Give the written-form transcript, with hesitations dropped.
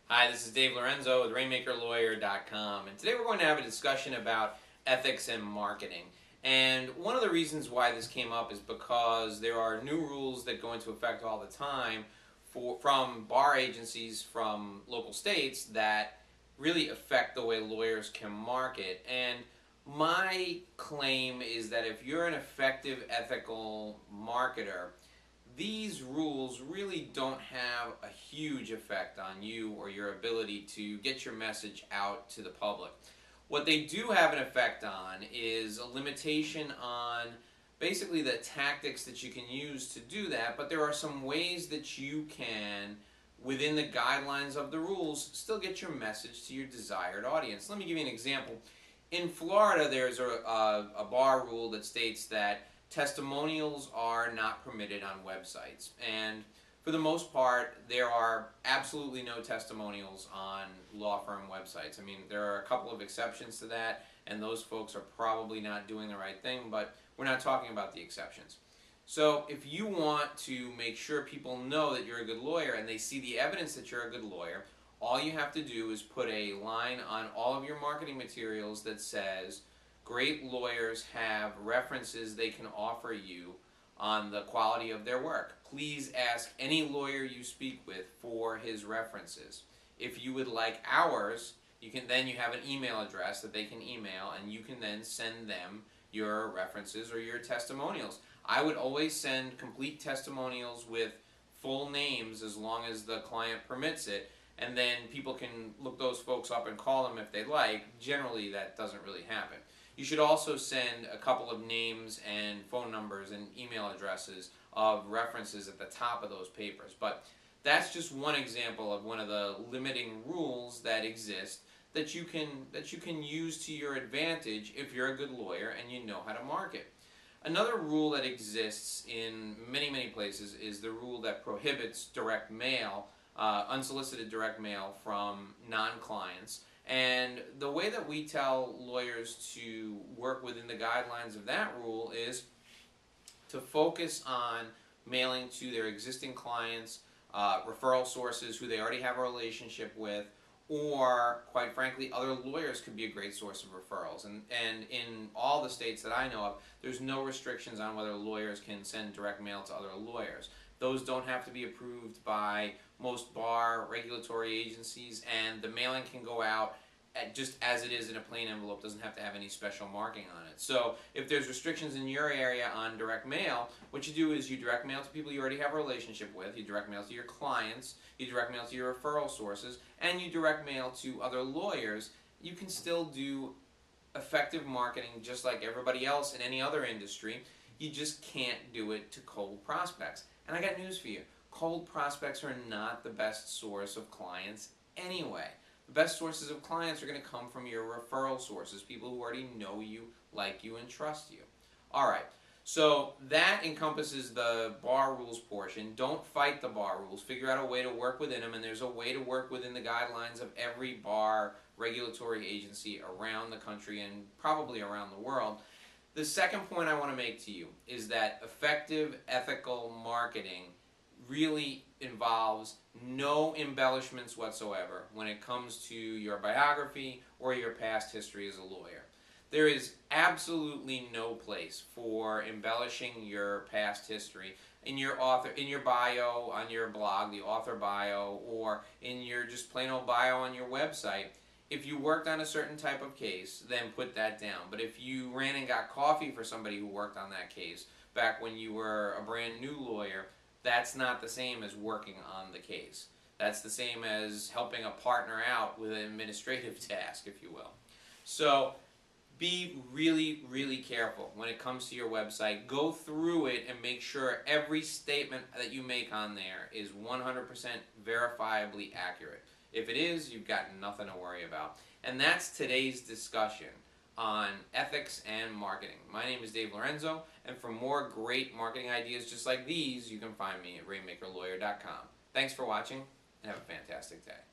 Hi, this is Dave Lorenzo with RainmakerLawyer.com, and today we're going to have a discussion about ethics and marketing. And one of the reasons why this came up is because there are new rules that go into effect all the time from bar agencies from local states that really affect the way lawyers can market. And my claim is that if you're an effective ethical marketer, these rules really don't have a huge effect on you or your ability to get your message out to the public. What they do have an effect on is a limitation on basically the tactics that you can use to do that, but there are some ways that you can, within the guidelines of the rules, still get your message to your desired audience. Let me give you an example. In Florida, there's a bar rule that states that testimonials are not permitted on websites. And for the most part, there are absolutely no testimonials on law firm websites. I mean, there are a couple of exceptions to that, and those folks are probably not doing the right thing, but we're not talking about the exceptions. So if you want to make sure people know that you're a good lawyer and they see the evidence that you're a good lawyer, all you have to do is put a line on all of your marketing materials that says, great lawyers have references they can offer you on the quality of their work. Please ask any lawyer you speak with for his references. If you would like ours, you have an email address that they can email, and you can then send them your references or your testimonials. I would always send complete testimonials with full names as long as the client permits it, and then people can look those folks up and call them if they like. Generally, that doesn't really happen. You should also send a couple of names and phone numbers and email addresses of references at the top of those papers. But that's just one example of one of the limiting rules that exist that you can use to your advantage if you're a good lawyer and you know how to market. Another rule that exists in many places is the rule that prohibits direct mail, unsolicited direct mail from non-clients. And the way that we tell lawyers to work within the guidelines of that rule is to focus on mailing to their existing clients, referral sources who they already have a relationship with, or, quite frankly, other lawyers could be a great source of referrals. And in all the states that I know of, there's no restrictions on whether lawyers can send direct mail to other lawyers. Those don't have to be approved by most bar regulatory agencies, and the mailing can go out just as it is in a plain envelope. Doesn't have to have any special marking on it. So if there's restrictions in your area on direct mail, what you do is you direct mail to people you already have a relationship with, you direct mail to your clients, you direct mail to your referral sources, and you direct mail to other lawyers. You can still do effective marketing just like everybody else in any other industry. You just can't do it to cold prospects. And I got news for you. Cold prospects are not the best source of clients anyway. The best sources of clients are going to come from your referral sources, people who already know you, like you, and trust you. All right, so that encompasses the bar rules portion. Don't fight the bar rules. Figure out a way to work within them, and there's a way to work within the guidelines of every bar regulatory agency around the country and probably around the world. The second point I want to make to you is that effective ethical marketing really involves no embellishments whatsoever when it comes to your biography or your past history as a lawyer. There is absolutely no place for embellishing your past history in your bio on your blog, the author bio, or in your just plain old bio on your website. If you worked on a certain type of case, then put that down. But if you ran and got coffee for somebody who worked on that case back when you were a brand new lawyer, that's not the same as working on the case. That's the same as helping a partner out with an administrative task, if you will. So be really careful when it comes to your website. Go through it and make sure every statement that you make on there is 100% verifiably accurate. If it is, you've got nothing to worry about. And that's today's discussion on ethics and marketing. My name is Dave Lorenzo, and for more great marketing ideas just like these, you can find me at RainmakerLawyer.com. Thanks for watching, and have a fantastic day.